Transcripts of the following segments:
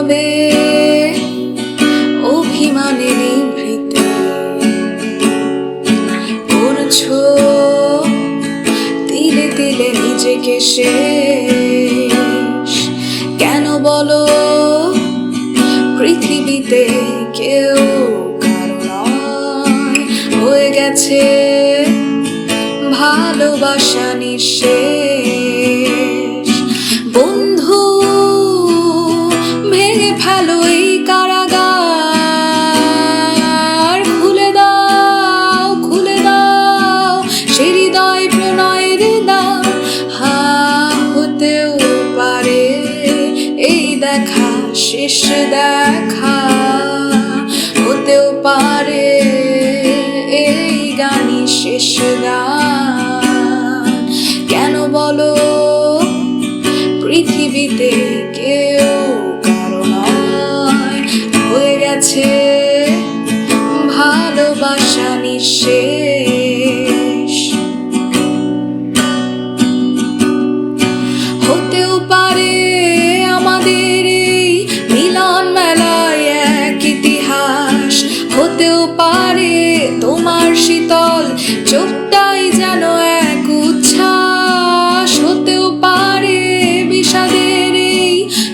নীরবে অভিমানে নিভৃতে করছো তিলে তিলে নিজেকে শেষ। কেন বলো পৃথিবীতে কেউ কারো নয়, হয়ে গেছে ভালোবাসা নিঃশেষ। বন্ধু ভেঙে ফেলো এই কারাগার, খুলে দাও খুলে দাও সে হৃদয় প্রণয়ের দ্বার। হতেও পারে এই দেখা শেষ দেখা, হতেও পারে এই গানই শেষ গান। কেন বলো পৃথিবীতে কেউ কারো নয়, হয়ে গেছে ভালোবাসা নিঃশেষ। হতেও পারে আমাদের এই মিলন মেলায় এক ইতিহাস, হতেও পারে তোমার শীতল চোখটাই যেন এক উচ্ছ্বাস, হতেও পারে বিষাদের এই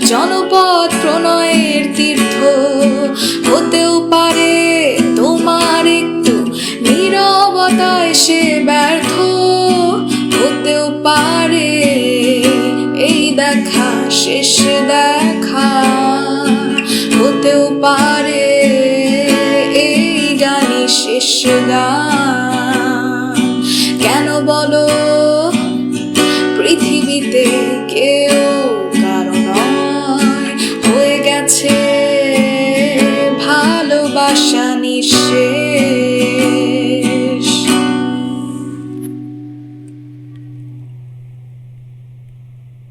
জনপদ প্রণয়ের তীর্থ, হতেও পারে তোমার একটু নীরবতায় সে ব্যর্থ, হতেও পারে এই দেখা শেষ দেখা, হতেও পারে এই গানই শেষ গান। কেন বলো পৃথিবীতে কেউ